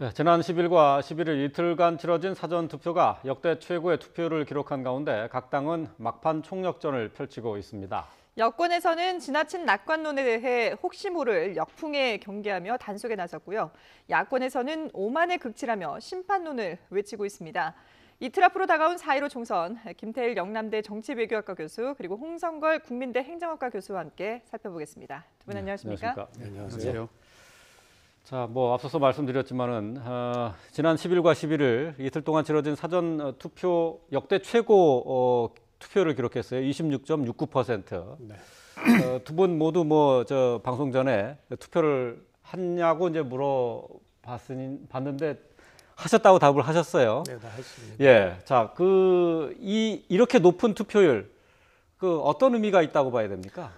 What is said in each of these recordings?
네, 지난 10일과 11일 이틀간 치러진 사전투표가 역대 최고의 투표율을 기록한 가운데 각 당은 막판 총력전을 펼치고 있습니다. 여권에서는 지나친 낙관론에 대해 혹시 모를 역풍에 경계하며 단속에 나섰고요. 야권에서는 오만에 극치라며 심판론을 외치고 있습니다. 이틀 앞으로 다가온 4.15 총선, 김태일 영남대 정치외교학과 교수 그리고 홍성걸 국민대 행정학과 교수와 함께 살펴보겠습니다. 두 분 안녕하십니까? 네, 안녕하세요. 자, 앞서서 말씀드렸지만은 지난 10일과 11일 이틀 동안 치러진 사전 투표 역대 최고 투표를 기록했어요. 26.69%. 네. 두 분 모두 방송 전에 투표를 했냐고 이제 봤는데 하셨다고 답을 하셨어요. 네, 다 했습니다. 예, 자, 이렇게 높은 투표율 어떤 의미가 있다고 봐야 됩니까?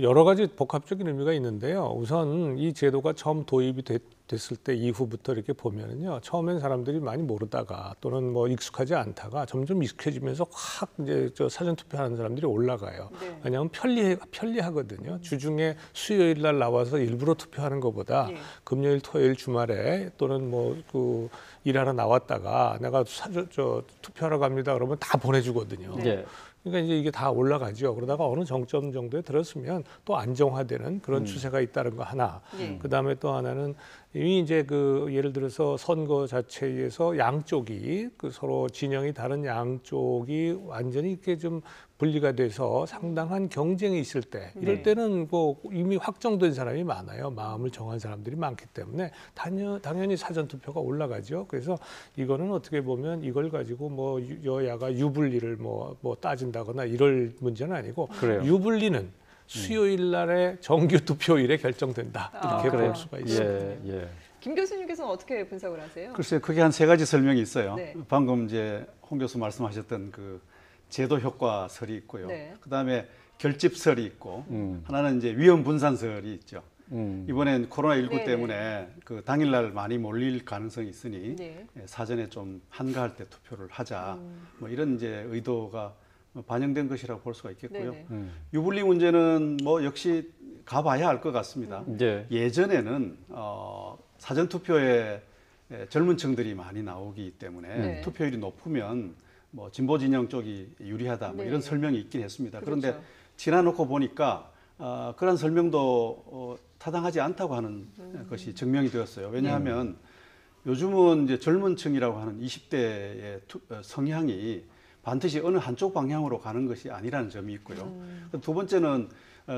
여러 가지 복합적인 의미가 있는데요. 우선 이 제도가 처음 도입이 됐을 때 이후부터 이렇게 보면은요, 처음엔 사람들이 많이 모르다가 또는 익숙하지 않다가 점점 익숙해지면서 확 이제 사전 투표하는 사람들이 올라가요. 네. 왜냐하면 편리하거든요. 주중에 수요일 날 나와서 일부러 투표하는 것보다 네. 금요일, 토요일, 주말에 또는 일하러 나왔다가 내가 투표하러 갑니다. 그러면 다 보내주거든요. 네. 그러니까 이제 이게 다 올라가죠. 그러다가 어느 정점 정도에 들었으면 또 안정화되는 그런 추세가 있다는 거 하나. 그다음에 또 하나는 이미 이제 예를 들어서 선거 자체에서 양쪽이 서로 진영이 다른 양쪽이 완전히 이렇게 좀 분리가 돼서 상당한 경쟁이 있을 때 이럴 때는 이미 확정된 사람이 많아요. 마음을 정한 사람들이 많기 때문에 당연히 사전 투표가 올라가죠. 그래서 이거는 어떻게 보면 이걸 가지고 여야가 유불리를 따진다거나 이럴 문제는 아니고 그래요. 유불리는 수요일 날의 정규 투표일에 결정된다. 이렇게 볼 수가 있습니다. 예. 김 교수님께서는 어떻게 분석을 하세요? 글쎄요, 그게 한 세 가지 설명이 있어요. 네. 방금 이제 홍 교수 말씀하셨던 제도 효과설이 있고요. 네. 그다음에 결집설이 있고 하나는 이제 위험 분산설이 있죠. 이번엔 코로나19 때문에 당일날 많이 몰릴 가능성이 있으니 네. 사전에 좀 한가할 때 투표를 하자. 이런 이제 의도가 반영된 것이라고 볼 수가 있겠고요. 유불리 문제는 역시 가봐야 알 것 같습니다. 네. 예전에는 사전 투표에 젊은 층들이 많이 나오기 때문에 투표율이 높으면 진보 진영 쪽이 유리하다 이런 설명이 있긴 했습니다. 그렇죠. 그런데 지나놓고 보니까 그런 설명도 타당하지 않다고 하는 것이 증명이 되었어요. 왜냐하면 요즘은 이제 젊은 층이라고 하는 20대의 성향이 반드시 어느 한쪽 방향으로 가는 것이 아니라는 점이 있고요. 두 번째는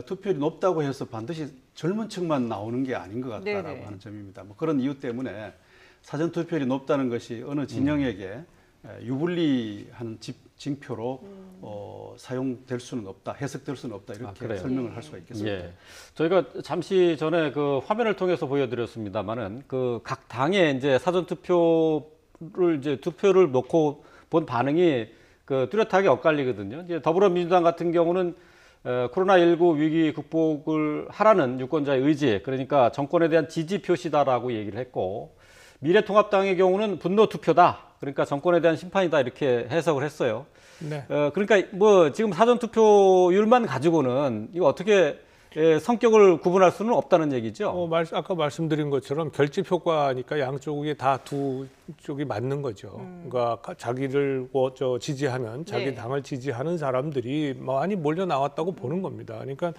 투표율이 높다고 해서 반드시 젊은 층만 나오는 게 아닌 것 같다라고 하는 점입니다. 그런 이유 때문에 사전 투표율이 높다는 것이 어느 진영에게 유불리한 징표로 사용될 수는 없다, 해석될 수는 없다 이렇게 설명을 할 수가 있겠습니다. 예. 저희가 잠시 전에 화면을 통해서 보여드렸습니다만은 각 당의 이제 사전 투표를 놓고 본 반응이 뚜렷하게 엇갈리거든요. 이제 더불어민주당 같은 경우는 코로나19 위기 극복을 하라는 유권자의 의지, 그러니까 정권에 대한 지지 표시다라고 얘기를 했고, 미래통합당의 경우는 분노 투표다, 그러니까 정권에 대한 심판이다 이렇게 해석을 했어요. 네. 그러니까 지금 사전 투표율만 가지고는 이거 어떻게 성격을 구분할 수는 없다는 얘기죠. 아까 말씀드린 것처럼 결집 효과니까 양쪽이 다 두 쪽이 맞는 거죠. 그러니까 자기를 지지하는 자기 당을 지지하는 사람들이 많이 몰려 나왔다고 보는 겁니다. 그러니까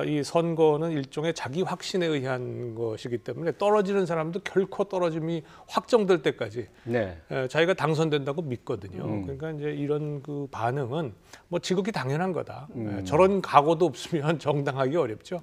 이 선거는 일종의 자기 확신에 의한 것이기 때문에 떨어지는 사람도 결코 떨어짐이 확정될 때까지 자기가 당선된다고 믿거든요. 그러니까 이제 이런 반응은 지극히 당연한 거다. 저런 각오도 없으면 정당하기 어렵죠.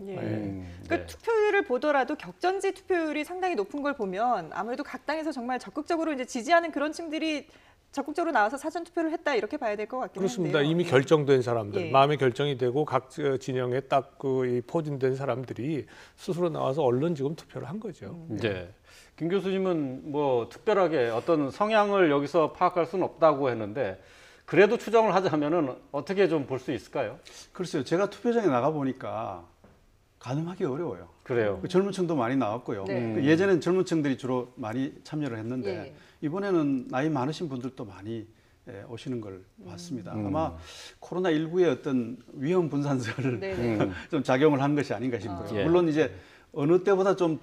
투표율을 보더라도 격전지 투표율이 상당히 높은 걸 보면 아무래도 각 당에서 정말 적극적으로 이제 지지하는 그런 층들이 적극적으로 나와서 사전 투표를 했다 이렇게 봐야 될 것 같긴 한데요. 그렇습니다. 이미 결정된 사람들, 마음의 결정이 되고 각 진영에 딱 포진된 사람들이 스스로 나와서 얼른 지금 투표를 한 거죠. 네. 김 교수님은 특별하게 어떤 성향을 여기서 파악할 수는 없다고 했는데 그래도 추정을 하자면은 어떻게 좀 볼 수 있을까요? 글쎄요, 제가 투표장에 나가 보니까 가늠하기 어려워요. 그래요. 젊은 층도 많이 나왔고요. 예전엔 젊은 층들이 주로 많이 참여를 했는데 이번에는 나이 많으신 분들도 많이 오시는 걸 봤습니다. 아마 코로나19의 어떤 위험 분산설을 좀 작용을 한 것이 아닌가 싶고요. 물론 이제 어느 때보다 좀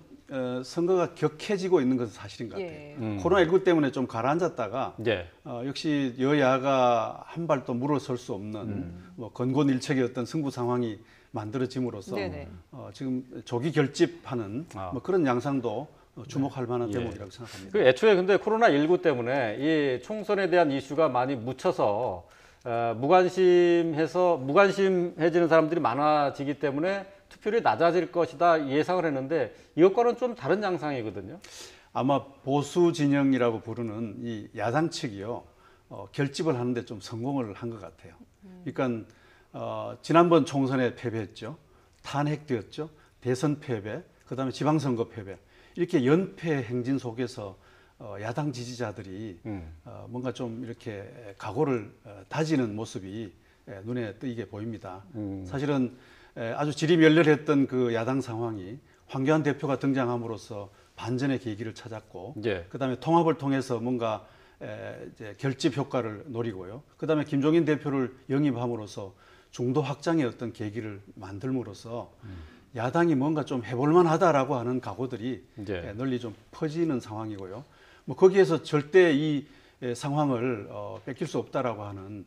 선거가 격해지고 있는 것은 사실인 것 같아요. 예. 코로나19 때문에 좀 가라앉았다가 예. 역시 여야가 한 발도 물러설 수 없는 뭐 건곤일척의 어떤 승부 상황이 만들어짐으로써 네네. 지금 조기 결집하는 뭐 그런 양상도 주목할 만한 대목이라고 생각합니다. 그 애초에 근데 코로나19 때문에 이 총선에 대한 이슈가 많이 묻혀서 무관심해지는 사람들이 많아지기 때문에 투표율이 낮아질 것이다 예상을 했는데 이것과는 좀 다른 양상이거든요. 아마 보수 진영이라고 부르는 이 야당 측이요 결집을 하는데 좀 성공을 한 것 같아요. 그러니까 지난번 총선에 패배했죠, 탄핵되었죠, 대선 패배, 그다음에 지방선거 패배 이렇게 연패 행진 속에서 야당 지지자들이 뭔가 좀 이렇게 각오를 다지는 모습이 눈에 띄게 보입니다. 사실은 아주 질이 멸렬했던 그 야당 상황이 황교안 대표가 등장함으로써 반전의 계기를 찾았고, 예. 그다음에 통합을 통해서 뭔가 이제 결집 효과를 노리고요. 그다음에 김종인 대표를 영입함으로써 중도 확장의 어떤 계기를 만들므로써 야당이 뭔가 좀 해볼만하다라고 하는 각오들이 예. 널리 좀 퍼지는 상황이고요. 뭐 거기에서 절대 이 상황을 뺏길 수 없다라고 하는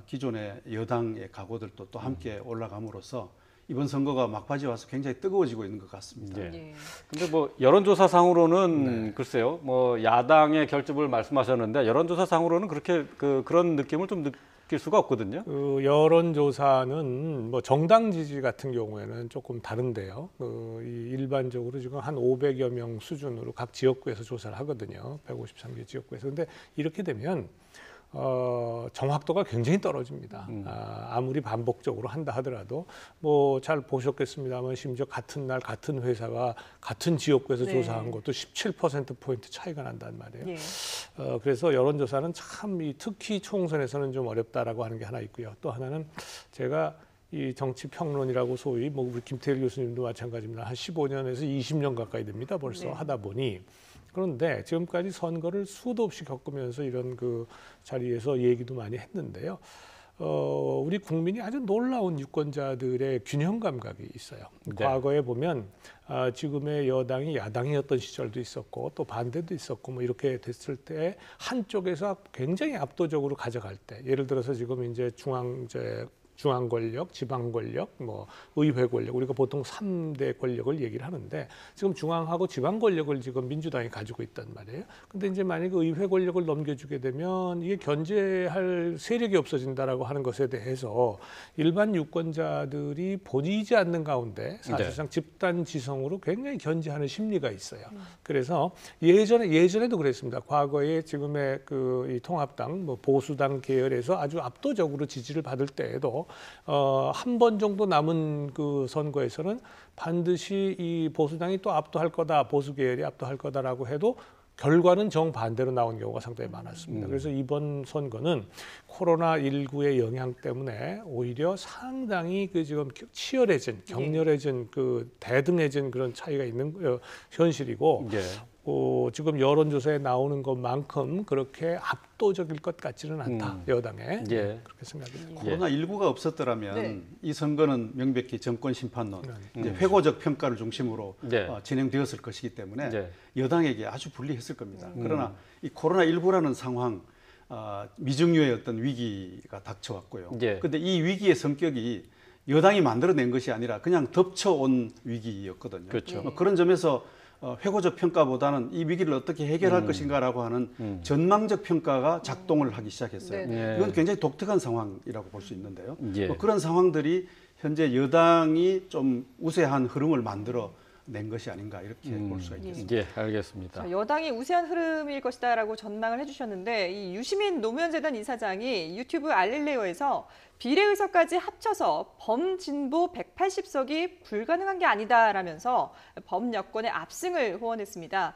기존의 여당의 각오들도 또 함께 올라감으로써 이번 선거가 막바지 와서 굉장히 뜨거워지고 있는 것 같습니다. 예. 근데 뭐 여론조사상으로는 글쎄요, 뭐 야당의 결집을 말씀하셨는데 여론조사상으로는 그렇게 그런 느낌을 좀 느낄 수가 없거든요. 그 여론조사는 뭐 정당 지지 같은 경우에는 조금 다른데요. 이 일반적으로 지금 한 500여 명 수준으로 각 지역구에서 조사를 하거든요. 153개 지역구에서. 근데 이렇게 되면 정확도가 굉장히 떨어집니다. 아무리 반복적으로 한다 하더라도 뭐 잘 보셨겠습니다만 심지어 같은 날 같은 회사가 같은 지역구에서 네. 조사한 것도 17%포인트 차이가 난단 말이에요. 예. 그래서 여론조사는 참 특히 총선에서는 좀 어렵다라고 하는 게 하나 있고요. 또 하나는 제가 이 정치평론이라고 소위 뭐 우리 김태일 교수님도 마찬가지입니다. 한 15년에서 20년 가까이 됩니다. 벌써 네. 하다 보니. 그런데 지금까지 선거를 수도 없이 겪으면서 이런 그 자리에서 얘기도 많이 했는데요. 우리 국민이 아주 놀라운 유권자들의 균형 감각이 있어요. 네. 과거에 보면 지금의 여당이 야당이었던 시절도 있었고 또 반대도 있었고 뭐 이렇게 됐을 때 한쪽에서 굉장히 압도적으로 가져갈 때, 예를 들어서 지금 이제 중앙 권력, 지방 권력, 뭐 의회 권력, 우리가 보통 3대 권력을 얘기를 하는데 지금 중앙하고 지방 권력을 지금 민주당이 가지고 있단 말이에요. 근데 이제 만약에 의회 권력을 넘겨주게 되면 이게 견제할 세력이 없어진다라고 하는 것에 대해서 일반 유권자들이 보이지 않는 가운데 사실상 집단 지성으로 굉장히 견제하는 심리가 있어요. 그래서 예전에도 그랬습니다. 과거에 지금의 이 통합당, 뭐 보수당 계열에서 아주 압도적으로 지지를 받을 때에도 한 번 정도 남은 그 선거에서는 반드시 이 보수당이 또 압도할 거다, 보수 계열이 압도할 거다라고 해도 결과는 정반대로 나온 경우가 상당히 많았습니다. 그래서 이번 선거는 코로나19의 영향 때문에 오히려 상당히 그 지금 치열해진, 격렬해진 그 대등해진 그런 차이가 있는 현실이고, 예. 지금 여론조사에 나오는 것만큼 그렇게 압도적일 것 같지는 않다. 여당에. 예. 그렇게 생각합니다. 코로나19가 없었더라면 네. 이 선거는 명백히 정권 심판론, 이제 회고적 평가를 중심으로 네. 진행되었을 것이기 때문에 네. 여당에게 아주 불리했을 겁니다. 그러나 이 코로나19라는 상황, 미증유의 어떤 위기가 닥쳐왔고요. 예. 그런데 이 위기의 성격이 여당이 만들어낸 것이 아니라 그냥 덮쳐온 위기였거든요. 그렇죠. 그런 점에서 회고적 평가보다는 이 위기를 어떻게 해결할 것인가라고 하는 전망적 평가가 작동을 하기 시작했어요. 네. 이건 굉장히 독특한 상황이라고 볼 수 있는데요. 예. 그런 상황들이 현재 여당이 좀 우세한 흐름을 만들어 낸 것이 아닌가 이렇게 볼 수가 있겠습니다. 예, 알겠습니다. 자, 여당이 우세한 흐름일 것이다라고 전망을 해주셨는데 이 유시민 노무현재단 이사장이 유튜브 알릴레오에서 비례의석까지 합쳐서 범진보 180석이 불가능한 게 아니다라면서 범여권의 압승을 호언했습니다.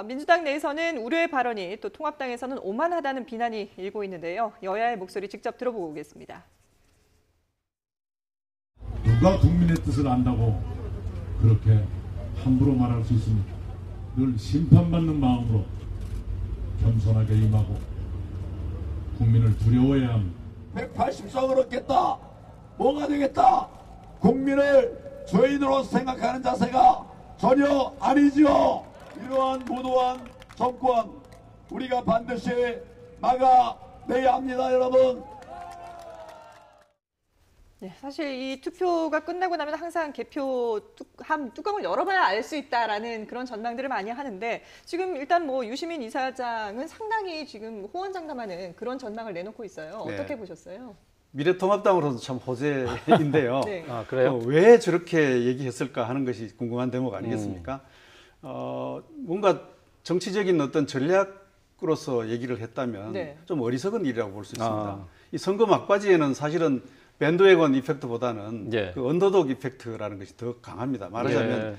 민주당 내에서는 우려의 발언이, 또 통합당에서는 오만하다는 비난이 일고 있는데요. 여야의 목소리 직접 들어보고 오겠습니다. 누가 국민의 뜻을 안다고 그렇게 함부로 말할 수 있습니까? 늘 심판받는 마음으로 겸손하게 임하고 국민을 두려워해야 합니다. 180석을 얻겠다. 뭐가 되겠다. 국민을 죄인으로 생각하는 자세가 전혀 아니지요. 이러한 무도한 정권 우리가 반드시 막아내야 합니다, 여러분. 네, 사실 이 투표가 끝나고 나면 항상 개표 뚜껑을 열어봐야 알 수 있다라는 그런 전망들을 많이 하는데 지금 일단 뭐 유시민 이사장은 상당히 지금 호언장담하는 그런 전망을 내놓고 있어요. 네. 어떻게 보셨어요? 미래통합당으로서 참 호재인데요. 네. 아, 그래요? 왜 저렇게 얘기했을까 하는 것이 궁금한 대목 아니겠습니까? 뭔가 정치적인 어떤 전략으로서 얘기를 했다면 네. 좀 어리석은 일이라고 볼 수 있습니다. 아. 이 선거 막바지에는 사실은 밴드웨건 이펙트보다는 예. 그 언더독 이펙트라는 것이 더 강합니다. 말하자면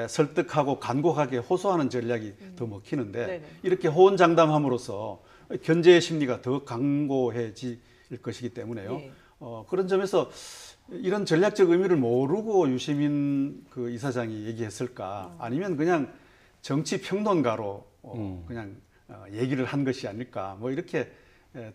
설득하고 간곡하게 호소하는 전략이 더 먹히는데 네네. 이렇게 호언장담함으로써 견제의 심리가 더 강고해질 것이기 때문에요. 예. 그런 점에서 이런 전략적 의미를 모르고 유시민 그 이사장이 얘기했을까? 아니면 그냥 정치 평론가로 그냥 얘기를 한 것이 아닐까? 뭐 이렇게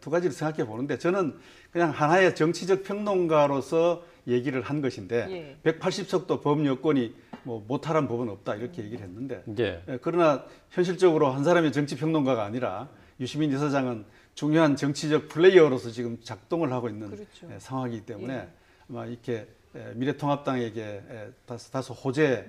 두 가지를 생각해 보는데 저는 그냥 하나의 정치적 평론가로서 얘기를 한 것인데 180석도 범 여권이 뭐 못하란 법은 없다 이렇게 얘기를 했는데 예. 그러나 현실적으로 한 사람의 정치 평론가가 아니라 유시민 이사장은 중요한 정치적 플레이어로서 지금 작동을 하고 있는 그렇죠. 상황이기 때문에 아마 이렇게 미래통합당에게 다소 호재의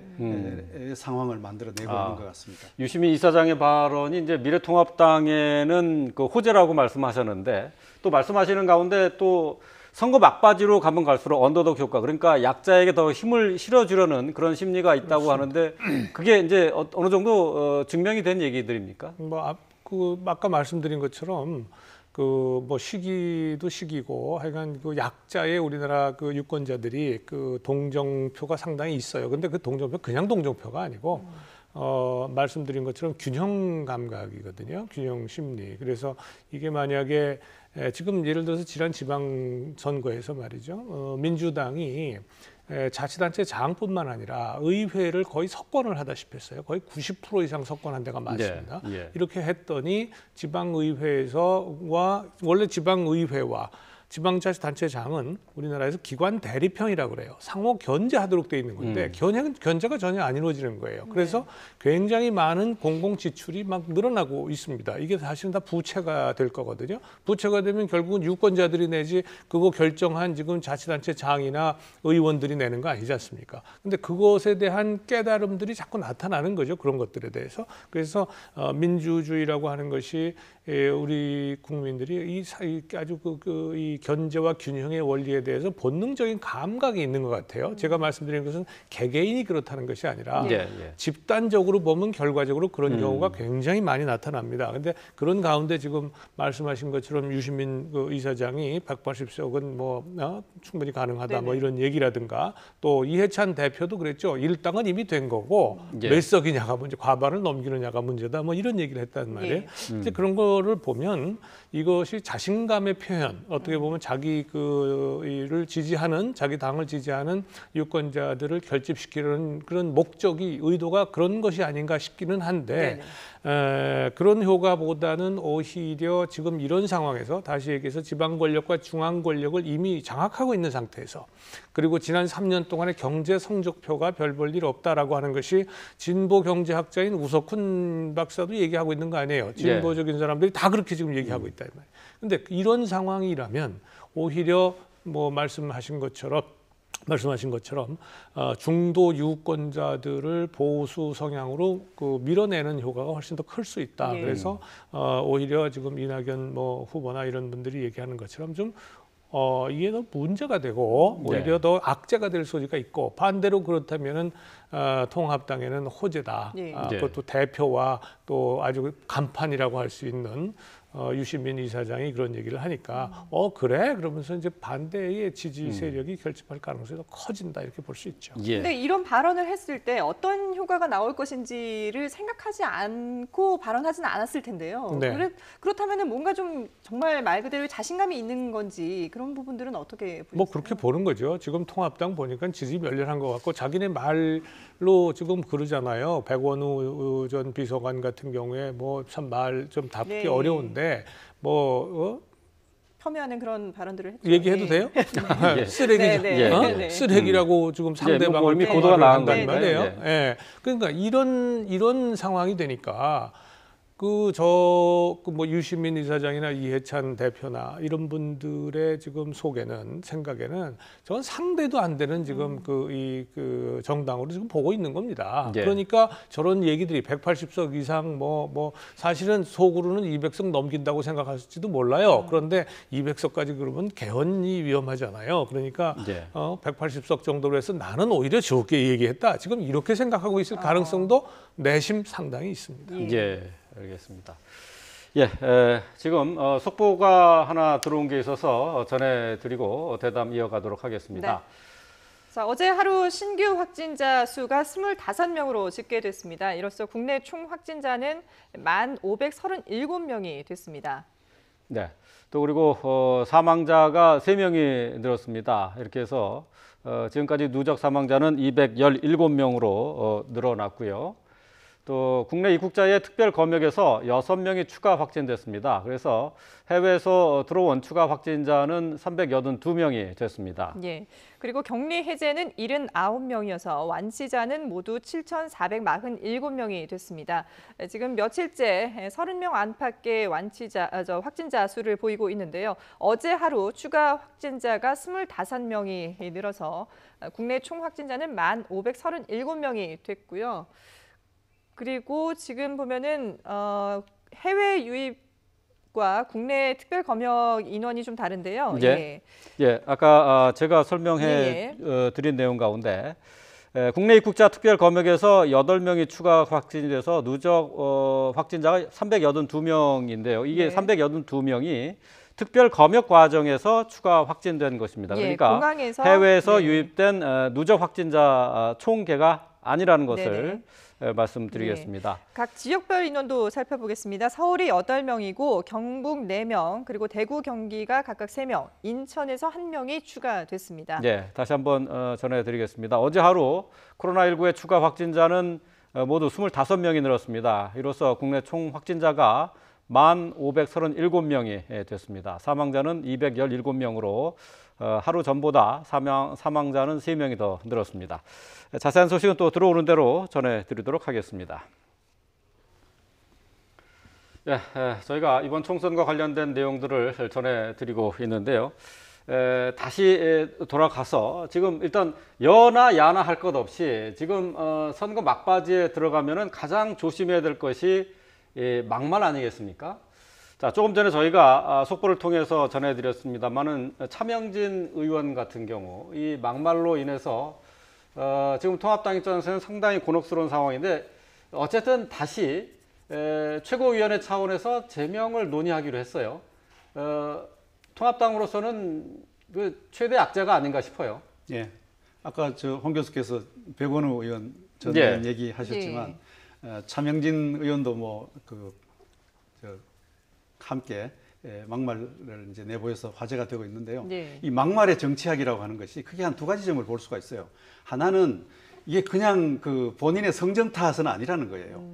상황을 만들어내고 있는 것 같습니다. 유시민 이사장의 발언이 이제 미래통합당에는 그 호재라고 말씀하셨는데 또 말씀하시는 가운데 또 선거 막바지로 가면 갈수록 언더독 효과 그러니까 약자에게 더 힘을 실어주려는 그런 심리가 있다고 하는데 그게 이제 어느 정도 증명이 된 얘기들입니까? 아까 말씀드린 것처럼 그 뭐 시기도 시기고 하여간 그 약자의 우리나라 그 유권자들이 그 동정표가 상당히 있어요. 근데 그 동정표 그냥 동정표가 아니고 말씀드린 것처럼 균형 감각이거든요. 균형 심리. 그래서 이게 만약에 지금 예를 들어서 지난 지방 선거에서 말이죠. 민주당이 자치단체 장뿐만 아니라 의회를 거의 석권을 하다시피 했어요. 거의 90% 이상 석권한 데가 많습니다. 예. 이렇게 했더니 지방의회에서와 원래 지방의회와 지방자치단체장은 우리나라에서 기관 대리평이라고 그래요. 상호 견제하도록 돼 있는 건데 견제가 전혀 안 이루어지는 거예요. 그래서 굉장히 많은 공공 지출이 막 늘어나고 있습니다. 이게 사실은 다 부채가 될 거거든요. 부채가 되면 결국은 유권자들이 내지 그거 결정한 지금 자치단체장이나 의원들이 내는 거 아니지 않습니까? 근데 그것에 대한 깨달음들이 자꾸 나타나는 거죠. 그런 것들에 대해서. 그래서 민주주의라고 하는 것이 우리 국민들이 아주 이 견제와 균형의 원리에 대해서 본능적인 감각이 있는 것 같아요. 제가 말씀드린 것은 개개인이 그렇다는 것이 아니라 집단적으로 보면 결과적으로 그런 경우가 굉장히 많이 나타납니다. 그런데 그런 가운데 지금 말씀하신 것처럼 유시민 이사장이 180석은 뭐 충분히 가능하다 뭐 이런 얘기라든가 또 이해찬 대표도 그랬죠. 일당은 이미 된 거고 몇 석이냐가 문제, 과반을 넘기느냐가 문제다 뭐 이런 얘기를 했단 말이에요. 이제 그런 거를 보면 이것이 자신감의 표현, 어떻게 보면 자기 를 지지하는 자기 당을 지지하는 유권자들을 결집시키려는 그런 목적이 의도가 그런 것이 아닌가 싶기는 한데 그런 효과보다는 오히려 지금 이런 상황에서 다시 얘기해서 지방 권력과 중앙 권력을 이미 장악하고 있는 상태에서 그리고 지난 3년 동안의 경제 성적표가 별 볼 일 없다라고 하는 것이 진보 경제학자인 우석훈 박사도 얘기하고 있는 거 아니에요. 진보적인 사람들이 다 그렇게 지금 얘기하고 있다 이 말이에요. 근데 이런 상황이라면 오히려 뭐 말씀하신 것처럼 중도 유권자들을 보수 성향으로 밀어내는 효과가 훨씬 더 클 수 있다. 그래서 오히려 지금 이낙연 후보나 이런 분들이 얘기하는 것처럼 좀 이게 더 문제가 되고 오히려 더 악재가 될 소지가 있고 반대로 그렇다면은 통합당에는 호재다. 그것도 대표와 또 아주 간판이라고 할 수 있는 유시민 이사장이 그런 얘기를 하니까 그래? 그러면서 이제 반대의 지지 세력이 결집할 가능성이 더 커진다 이렇게 볼 수 있죠. 근데 이런 발언을 했을 때 어떤 효과가 나올 것인지를 생각하지 않고 발언하지는 않았을 텐데요. 그렇다면은 뭔가 좀 정말 말 그대로 자신감이 있는 건지 그런 부분들은 어떻게 보세요? 뭐 그렇게 보는 거죠. 지금 통합당 보니까 지지 멸렬한 것 같고 자기네 말로 지금 그러잖아요. 백원우 전 비서관 같은 경우에 뭐 참 말 좀 답기 어려운데 폄훼하는 그런 발언들을 했죠. 얘기해도 예. 돼요? 예. 쓰레기죠. 네, 네, 어? 네. 쓰레기라고 지금 상대방을 뭐 이미 폄하를 고도가 나간 한단 거니까요. 말이에요. 예. 예. 그러니까 이런 상황이 되니까 뭐 유시민 이사장이나 이해찬 대표나 이런 분들의 지금 속에는 생각에는 저건 상대도 안 되는 지금 그 정당으로 지금 보고 있는 겁니다. 예. 그러니까 저런 얘기들이 180석 이상 뭐 사실은 속으로는 200석 넘긴다고 생각하실지도 몰라요. 그런데 200석까지 그러면 개헌이 위험하잖아요. 그러니까 예. 180석 정도로 해서 나는 오히려 적게 얘기했다. 지금 이렇게 생각하고 있을 가능성도 내심 상당히 있습니다. 예, 알겠습니다. 예, 지금 속보가 하나 들어온 게 있어서 전해드리고 대담 이어가도록 하겠습니다. 네. 자, 어제 하루 신규 확진자 수가 25명으로 집계됐습니다. 이로써 국내 총 확진자는 1,537명이 됐습니다. 네, 또 그리고 사망자가 3명이 늘었습니다. 이렇게 해서 지금까지 누적 사망자는 217명으로 늘어났고요. 또 국내 입국자의 특별 검역에서 6명이 추가 확진됐습니다. 그래서 해외에서 들어온 추가 확진자는 382명이 됐습니다. 예. 그리고 격리 해제는 79명이어서 완치자는 모두 7,447명이 됐습니다. 지금 며칠째 30명 안팎의 확진자 수를 보이고 있는데요. 어제 하루 추가 확진자가 25명이 늘어서 국내 총 확진자는 1,537명이 됐고요. 그리고 지금 보면은 해외 유입과 국내 특별 검역 인원이 좀 다른데요. 예. 예, 아까 제가 설명해 드린 내용 가운데 국내 입국자 특별 검역에서 8명이 추가 확진이 돼서 누적 확진자가 382명인데요. 이게 네. 382명이 특별 검역 과정에서 추가 확진된 것입니다. 그러니까 공항에서, 해외에서 네. 유입된 누적 확진자 총계가 아니라는 것을 네네. 말씀드리겠습니다. 각 지역별 인원도 살펴보겠습니다. 서울이 8명이고 경북 4명, 그리고 대구, 경기가 각각 3명, 인천에서 1명이 추가됐습니다. 네, 다시 한번 전해드리겠습니다. 어제 하루 코로나19의 추가 확진자는 모두 25명이 늘었습니다. 이로써 국내 총 확진자가 1,537명이 됐습니다. 사망자는 217명으로 하루 전보다 사망자는 3명이 더 늘었습니다. 자세한 소식은 또 들어오는 대로 전해드리도록 하겠습니다. 예, 저희가 이번 총선과 관련된 내용들을 전해드리고 있는데요. 다시 돌아가서 지금 일단 여나 야나 할 것 없이 지금 선거 막바지에 들어가면은 가장 조심해야 될 것이 막말 아니겠습니까? 자, 조금 전에 저희가 속보를 통해서 전해드렸습니다만은 차명진 의원 같은 경우 이 막말로 인해서 지금 통합당 입장에서는 상당히 곤혹스러운 상황인데 어쨌든 다시 최고위원회 차원에서 제명을 논의하기로 했어요. 통합당으로서는 그 최대 악재가 아닌가 싶어요. 예. 아까 홍 교수께서 백원우 의원 전 예. 의원 얘기하셨지만 차명진 의원도 함께 막말을 이제 내보여서 화제가 되고 있는데요. 네. 이 막말의 정치학이라고 하는 것이 크게 한 두 가지 점을 볼 수가 있어요. 하나는 이게 그냥 그 본인의 성정 탓은 아니라는 거예요.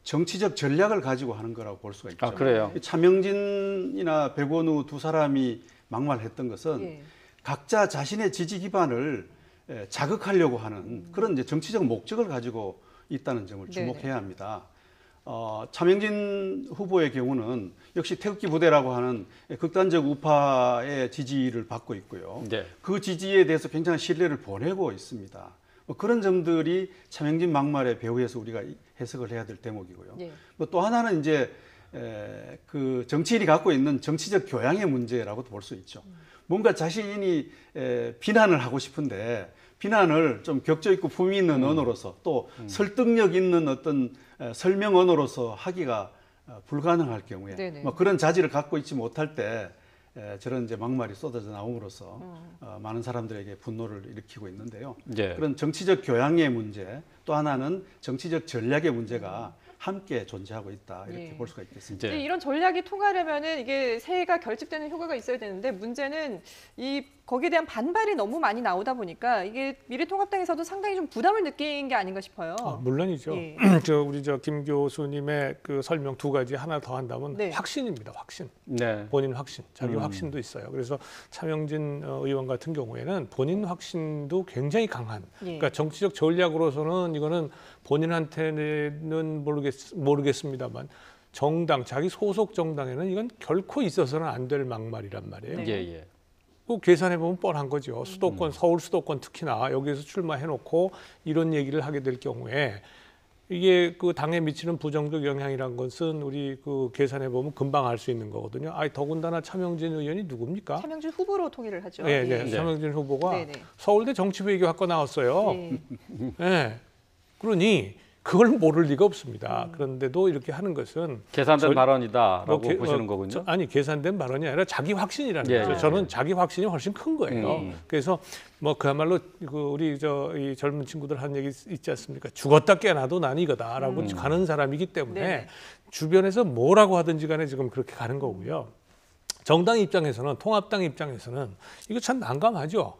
정치적 전략을 가지고 하는 거라고 볼 수가 있죠. 아, 그래요? 차명진이나 백원우 두 사람이 막말했던 것은 예. 각자 자신의 지지 기반을 자극하려고 하는 그런 이제 정치적 목적을 가지고 있다는 점을 주목해야 합니다. 차명진 후보의 경우는 역시 태극기 부대라고 하는 극단적 우파의 지지를 받고 있고요. 네. 그 지지에 대해서 굉장한 신뢰를 보내고 있습니다. 그런 점들이 차명진 막말의 배후에서 우리가 해석을 해야 될 대목이고요. 예. 또 하나는 이제 그 정치인이 갖고 있는 정치적 교양의 문제라고도 볼 수 있죠. 뭔가 자신이 비난을 하고 싶은데 비난을 좀 격조 있고 품위 있는 언어로서 또 설득력 있는 어떤 설명 언어로서 하기가 불가능할 경우에 그런 자질을 갖고 있지 못할 때 저런 이제 막말이 쏟아져 나옴으로써 많은 사람들에게 분노를 일으키고 있는데요. 예. 그런 정치적 교양의 문제, 또 하나는 정치적 전략의 문제가 함께 존재하고 있다 이렇게 예. 볼 수가 있겠습니다. 네. 이런 전략이 통하려면은 이게 세가 결집되는 효과가 있어야 되는데 문제는 거기에 대한 반발이 너무 많이 나오다 보니까 이게 미래통합당에서도 상당히 좀 부담을 느낀 게 아닌가 싶어요. 물론이죠. 예. 우리 김 교수님의 그 설명 두 가지 하나 더 한다면 네. 확신입니다. 확신. 네. 본인 확신, 자기 확신도 있어요. 그래서 차명진 의원 같은 경우에는 본인 확신도 굉장히 강한. 예. 그러니까 정치적 전략으로서는 이거는 본인한테는 모르겠습니다만 정당, 자기 소속 정당에는 이건 결코 있어서는 안 될 막말이란 말이에요. 네. 예, 예. 그 계산해 보면 뻔한 거죠. 수도권, 서울 수도권 특히나 여기에서 출마해놓고 이런 얘기를 하게 될 경우에 이게 그 당에 미치는 부정적 영향이란 것은 우리 그 계산해 보면 금방 알 수 있는 거거든요. 더군다나 차명진 의원이 누굽니까? 차명진 후보로 통일을 하죠. 네, 예. 네. 차명진 후보가 네네. 서울대 정치외교학과 나왔어요. 예. 네. 그러니 그걸 모를 리가 없습니다. 그런데도 이렇게 하는 것은 계산된 발언이다라고 뭐 보시는 거군요. 아니 계산된 발언이 아니라 자기 확신이라는 예, 거죠. 예. 저는 자기 확신이 훨씬 큰 거예요. 그래서 뭐 그야말로 우리 이 젊은 친구들 하는 얘기 있지 않습니까? 죽었다 깨어나도 난 이거다라고 가는 사람이기 때문에 네네. 주변에서 뭐라고 하든지 간에 지금 그렇게 가는 거고요. 정당 입장에서는 통합당 입장에서는 이거 참 난감하죠.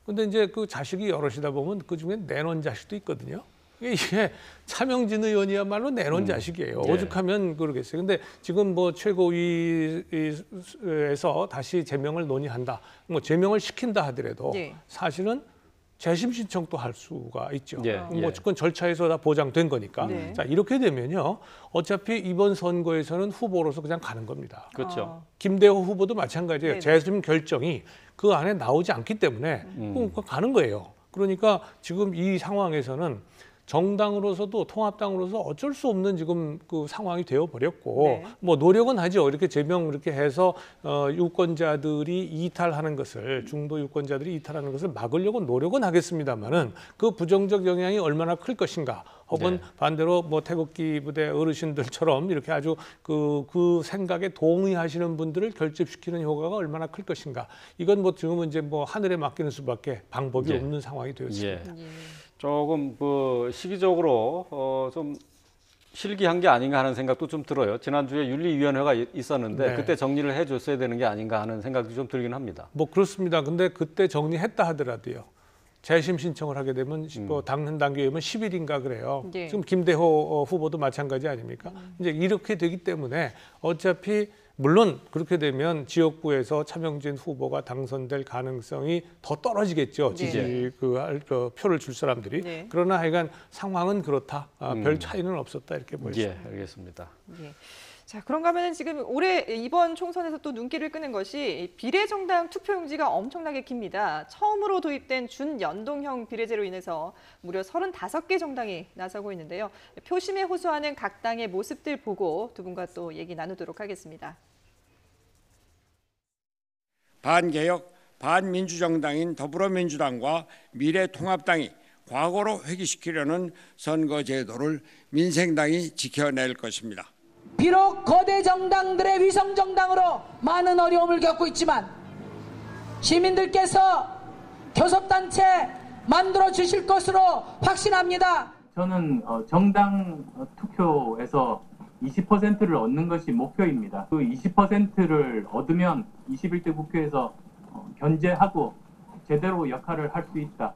근데 이제 그 자식이 여럿이다 보면 그 중에 내놓은 자식도 있거든요. 이게 차명진 의원이야말로 내놓은 자식이에요. 네. 오죽하면 그러겠어요. 근데 지금 뭐 최고위에서 다시 제명을 논의한다. 뭐 제명을 시킨다 하더라도 예. 사실은 재심 신청도 할 수가 있죠. 예, 뭐 예. 그건 절차에서 다 보장된 거니까. 네. 자, 이렇게 되면요. 어차피 이번 선거에서는 후보로서 그냥 가는 겁니다. 그렇죠. 김대호 후보도 마찬가지예요. 네네. 재심 결정이 그 안에 나오지 않기 때문에 그럼 가는 거예요. 그러니까 지금 이 상황에서는 정당으로서도 통합당으로서 어쩔 수 없는 지금 그 상황이 되어 버렸고 네. 뭐 노력은 하죠. 이렇게 제명 이렇게 해서 유권자들이 이탈하는 것을 중도 유권자들이 이탈하는 것을 막으려고 노력은 하겠습니다만은 그 부정적 영향이 얼마나 클 것인가. 혹은 네. 반대로 뭐 태극기 부대 어르신들처럼 이렇게 아주 그 생각에 동의하시는 분들을 결집시키는 효과가 얼마나 클 것인가. 이건 뭐 지금은 이제 뭐 하늘에 맡기는 수밖에 방법이 예. 없는 상황이 되었습니다. 예. 조금 그 시기적으로 좀 실기한 게 아닌가 하는 생각도 좀 들어요. 지난주에 윤리위원회가 있었는데 네. 그때 정리를 해줬어야 되는 게 아닌가 하는 생각이 좀 들긴 합니다. 뭐 그렇습니다. 근데 그때 정리했다 하더라도요. 재심 신청을 하게 되면 뭐 당헌 당규에면 10일인가 그래요. 예. 지금 김대호 후보도 마찬가지 아닙니까? 이제 이렇게 되기 때문에 어차피 물론 그렇게 되면 지역구에서 차명진 후보가 당선될 가능성이 더 떨어지겠죠. 네. 지지 그 표를 줄 사람들이. 네. 그러나 하여간 상황은 그렇다. 별 차이는 없었다 이렇게 보였습니다. 예, 알겠습니다. 예. 자, 그런가 하면 지금 올해 이번 총선에서 또 눈길을 끄는 것이 비례정당 투표용지가 엄청나게 깁니다. 처음으로 도입된 준연동형 비례제로 인해서 무려 35개 정당이 나서고 있는데요. 표심에 호소하는 각 당의 모습들 보고 두 분과 또 얘기 나누도록 하겠습니다. 반개혁, 반민주정당인 더불어민주당과 미래통합당이 과거로 회귀시키려는 선거제도를 민생당이 지켜낼 것입니다. 비록 거대 정당들의 위성 정당으로 많은 어려움을 겪고 있지만 시민들께서 교섭단체 만들어 주실 것으로 확신합니다. 저는 정당 투표에서 20%를 얻는 것이 목표입니다. 그 20%를 얻으면 21대 국회에서 견제하고 제대로 역할을 할 수 있다.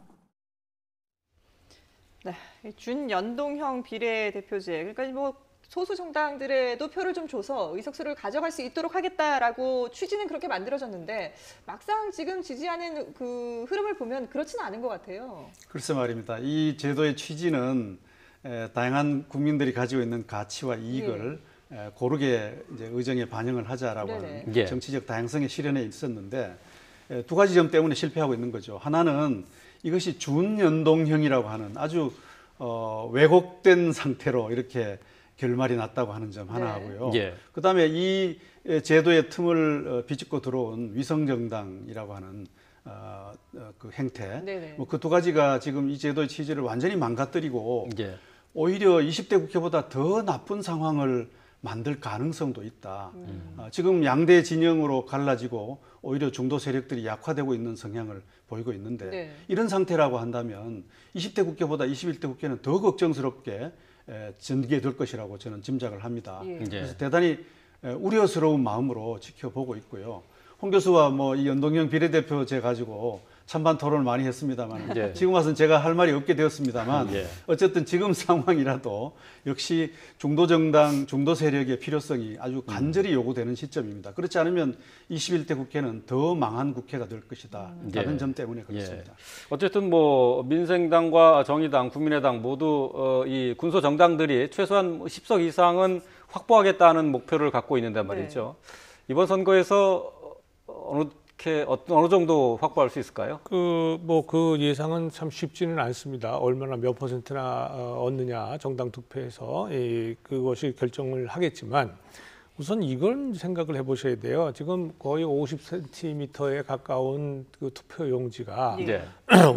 네, 준연동형 비례대표제. 그러니까 뭐 소수 정당들에도 표를 좀 줘서 의석수를 가져갈 수 있도록 하겠다라고 취지는 그렇게 만들어졌는데 막상 지금 지지하는 그 흐름을 보면 그렇지는 않은 것 같아요. 글쎄 말입니다. 이 제도의 취지는 다양한 국민들이 가지고 있는 가치와 이익을 고르게 이제 의정에 반영을 하자라고 네네. 하는 예. 정치적 다양성의 실현에 있었는데 두 가지 점 때문에 실패하고 있는 거죠. 하나는 이것이 준연동형이라고 하는 아주 왜곡된 상태로 이렇게 결말이 났다고 하는 점 하나 네. 하고요. 예. 그다음에 이 제도의 틈을 비집고 들어온 위성정당이라고 하는 그 행태, 네네. 뭐 그 두 가지가 지금 이 제도의 취지를 완전히 망가뜨리고 예. 오히려 20대 국회보다 더 나쁜 상황을 만들 가능성도 있다. 지금 양대 진영으로 갈라지고 오히려 중도 세력들이 약화되고 있는 성향을 보이고 있는데 네. 이런 상태라고 한다면 20대 국회보다 21대 국회는 더 걱정스럽게 전개될 것이라고 저는 짐작을 합니다. 예. 그래서 대단히 우려스러운 마음으로 지켜보고 있고요. 홍 교수와 뭐 이 연동형 비례대표제 가지고 찬반 토론을 많이 했습니다만 예. 지금 와서는 제가 할 말이 없게 되었습니다만 예. 어쨌든 지금 상황이라도 역시 중도 정당, 중도 세력의 필요성이 아주 간절히 요구되는 시점입니다. 그렇지 않으면 21대 국회는 더 망한 국회가 될 것이다. 라는 예. 점 때문에 그렇습니다. 어쨌든 뭐 민생당과 정의당, 국민의당 모두 이 군소 정당들이 최소한 10석 이상은 확보하겠다는 목표를 갖고 있는데 말이죠. 이번 선거에서 어느 정도 확보할 수 있을까요? 그 예상은 참 쉽지는 않습니다. 얼마나 몇 퍼센트나 얻느냐 정당 투표에서 그것이 결정을 하겠지만 우선 이걸 생각을 해보셔야 돼요. 지금 거의 50cm에 가까운 그 투표 용지가 네.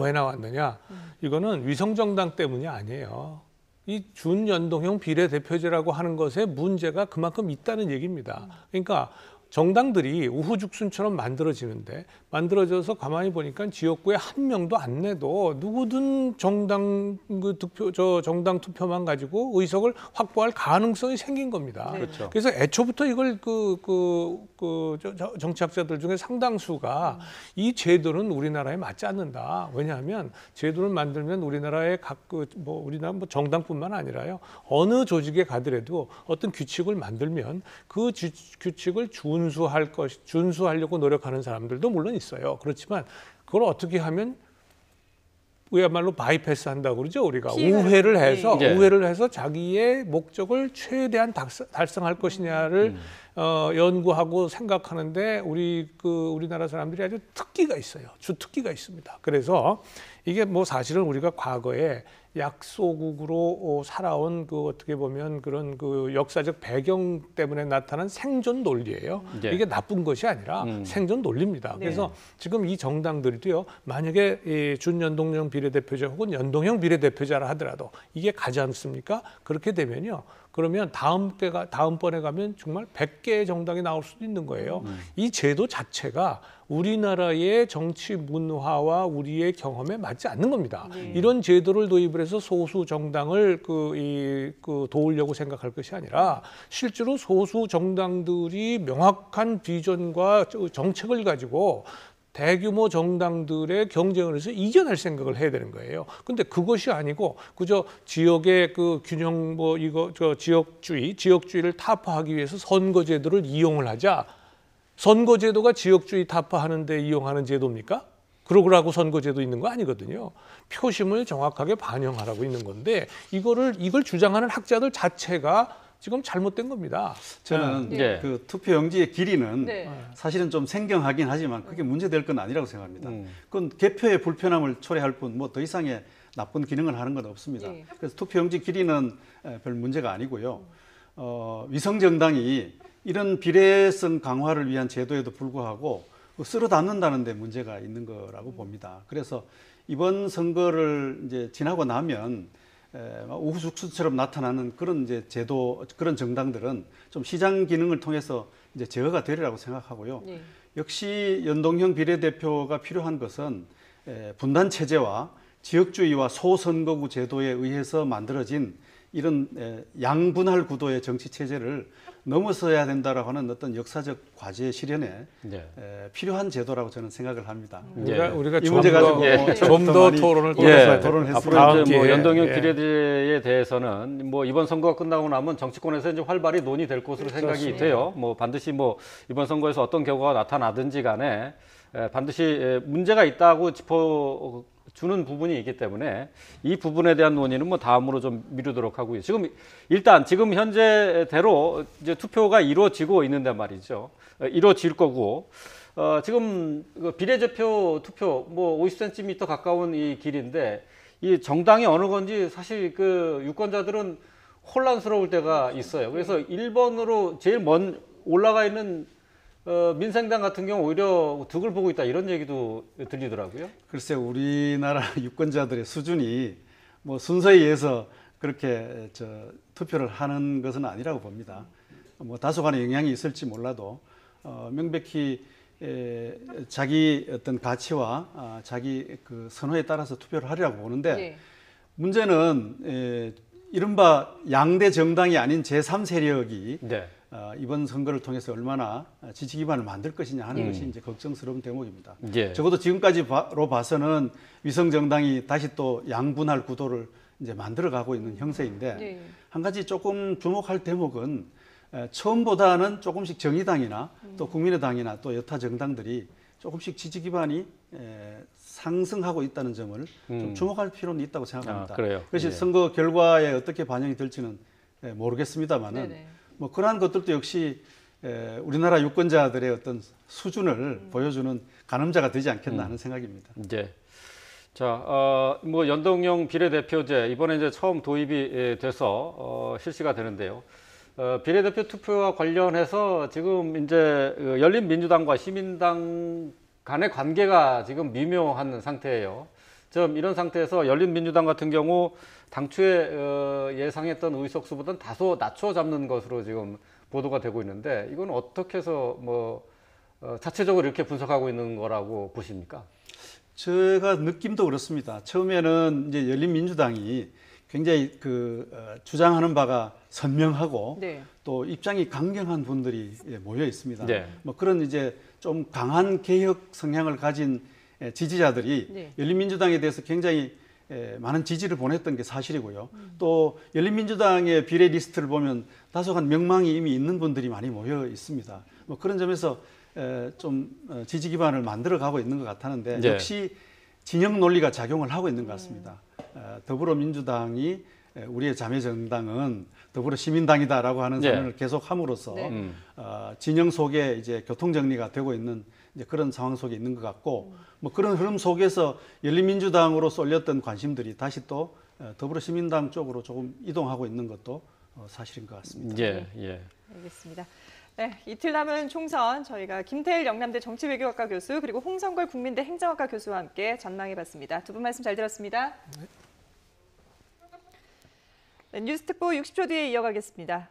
왜 나왔느냐? 이거는 위성정당 때문이 아니에요. 이 준연동형 비례대표제라고 하는 것에 문제가 그만큼 있다는 얘기입니다. 그러니까 정당들이 우후죽순처럼 만들어져서 가만히 보니까 지역구에 한 명도 안 내도 누구든 정당 정당 투표만 가지고 의석을 확보할 가능성이 생긴 겁니다. 네. 그렇죠. 그래서 애초부터 이걸 정치학자들 중에 상당수가 이 제도는 우리나라에 맞지 않는다. 왜냐하면 제도를 만들면 우리나라의 우리나라 정당뿐만 아니라요. 어느 조직에 가더라도 어떤 규칙을 만들면 그 규칙을 준수하려고 노력하는 사람들도 물론 있어요. 그렇지만 그걸 어떻게 하면 그야말로 바이패스 한다고 그러죠. 우리가 우회를 해서 자기의 목적을 최대한 달성할 것이냐를 연구하고 생각하는데 우리나라 사람들이 아주 특기가 있어요. 주특기가 있습니다. 그래서 이게 뭐 사실은 우리가 과거에 약소국으로 살아온 어떻게 보면 그런 역사적 배경 때문에 나타난 생존 논리예요. 네. 이게 나쁜 것이 아니라 생존 논리입니다. 그래서 지금 이 정당들도요, 만약에 이 준연동형 비례대표제 혹은 연동형 비례대표제라 하더라도 이게 가지 않습니까? 그렇게 되면요. 그러면 다음번에 가면 정말 100개의 정당이 나올 수도 있는 거예요. 이 제도 자체가 우리나라의 정치 문화와 우리의 경험에 맞지 않는 겁니다. 이런 제도를 도입을 해서 소수 정당을 도우려고 생각할 것이 아니라 실제로 소수 정당들이 명확한 비전과 정책을 가지고 대규모 정당들의 경쟁을 해서 이겨낼 생각을 해야 되는 거예요. 근데 그것이 아니고 그저 지역의 균형 지역주의를 타파하기 위해서 선거제도를 이용을 하자. 선거제도가 지역주의 타파하는 데 이용하는 제도입니까? 그러고 선거제도 있는 거 아니거든요. 표심을 정확하게 반영하라고 있는 건데 이걸 주장하는 학자들 자체가 지금 잘못된 겁니다. 저는 그 투표용지의 길이는 사실은 좀 생경하긴 하지만 그게 문제될 건 아니라고 생각합니다. 그건 개표의 불편함을 초래할 뿐 뭐 더 이상의 나쁜 기능을 하는 건 없습니다. 그래서 투표용지 길이는 별 문제가 아니고요. 위성정당이 이런 비례성 강화를 위한 제도에도 불구하고 쓸어 담는다는 데 문제가 있는 거라고 봅니다. 그래서 이번 선거를 이제 지나고 나면 우후죽순처럼 나타나는 그런 이제 제도, 그런 정당들은 좀 시장 기능을 통해서 이제 제어가 되리라고 생각하고요. 역시 연동형 비례대표가 필요한 것은 분단 체제와 지역주의와 소선거구 제도에 의해서 만들어진 이런 양분할 구도의 정치 체제를 넘어서야 된다라고 하는 어떤 역사적 과제 실현에 필요한 제도라고 저는 생각을 합니다. 우리가 이 문제 가지고 좀 더 토론을 했습니다. 앞으로 이제 뭐 연동형 비례제에 대해서는 뭐 이번 선거가 끝나고 나면 정치권에서 이제 활발히 논의될 것으로 생각이 돼요. 뭐 반드시 뭐 이번 선거에서 어떤 결과가 나타나든지 간에 반드시 문제가 있다고 짚어주는 부분이 있기 때문에 이 부분에 대한 논의는 뭐 다음으로 좀 미루도록 하고요. 지금 현재대로 이제 투표가 이루어지고 있는데 말이죠. 이루어질 거고 지금 비례대표 투표 뭐 50cm 가까운 이 길인데 이 정당이 어느 건지 사실 유권자들은 혼란스러울 때가 있어요. 그래서 1번으로 제일 먼 올라가 있는 민생당 같은 경우 오히려 득을 보고 있다 이런 얘기도 들리더라고요. 글쎄 우리나라 유권자들의 수준이 뭐 순서에 의해서 그렇게 투표를 하는 것은 아니라고 봅니다. 뭐 다소간의 영향이 있을지 몰라도 명백히 자기 어떤 가치와 자기 선호에 따라서 투표를 하리라고 보는데 문제는 이른바 양대 정당이 아닌 제3 세력이 네. 이번 선거를 통해서 얼마나 지지 기반을 만들 것이냐 하는 것이 이제 걱정스러운 대목입니다. 예. 적어도 지금까지로 봐서는 위성 정당이 다시 또 양분할 구도를 이제 만들어가고 있는 형세인데 네. 한 가지 조금 주목할 대목은 처음보다는 조금씩 정의당이나 또 국민의당이나 또 여타 정당들이 조금씩 지지 기반이 상승하고 있다는 점을 좀 주목할 필요는 있다고 생각합니다. 그래요? 그래서 예. 선거 결과에 어떻게 반영이 될지는 모르겠습니다만은 네네. 뭐 그러한 것들도 역시 우리나라 유권자들의 어떤 수준을 보여주는 가늠자가 되지 않겠나 하는 생각입니다. 네. 자, 뭐 연동형 비례대표제 이번에 이제 처음 도입이 돼서 실시가 되는데요. 비례대표 투표와 관련해서 지금 이제 열린민주당과 시민당 간의 관계가 지금 미묘한 상태예요. 좀 이런 상태에서 열린민주당 같은 경우 당초에 예상했던 의석수보다는 다소 낮춰 잡는 것으로 지금 보도가 되고 있는데 이건 어떻게 해서 뭐 자체적으로 이렇게 분석하고 있는 거라고 보십니까? 제가 느낌도 그렇습니다. 처음에는 이제 열린민주당이 굉장히 주장하는 바가 선명하고 네. 또 입장이 강경한 분들이 모여 있습니다. 네. 뭐 그런 이제 좀 강한 개혁 성향을 가진 지지자들이 네. 열린민주당에 대해서 굉장히 많은 지지를 보냈던 게 사실이고요. 또 열린민주당의 비례 리스트를 보면 다소간 명망이 이미 있는 분들이 많이 모여 있습니다. 뭐 그런 점에서 좀 지지 기반을 만들어 가고 있는 것 같았는데 네. 역시 진영 논리가 작용을 하고 있는 것 같습니다. 더불어민주당이 우리의 자매 정당은 더불어시민당이다라고 하는 네. 선언을 계속 함으로써 네. 진영 속에 이제 교통 정리가 되고 있는 이제 그런 상황 속에 있는 것 같고 뭐 그런 흐름 속에서 열린민주당으로 쏠렸던 관심들이 다시 또 더불어시민당 쪽으로 조금 이동하고 있는 것도 사실인 것 같습니다. 예, 예. 알겠습니다. 네, 이틀 남은 총선 저희가 김태일 영남대 정치외교학과 교수 그리고 홍성걸 국민대 행정학과 교수와 함께 전망해봤습니다. 두 분 말씀 잘 들었습니다. 네, 뉴스 특보 60초 뒤에 이어가겠습니다.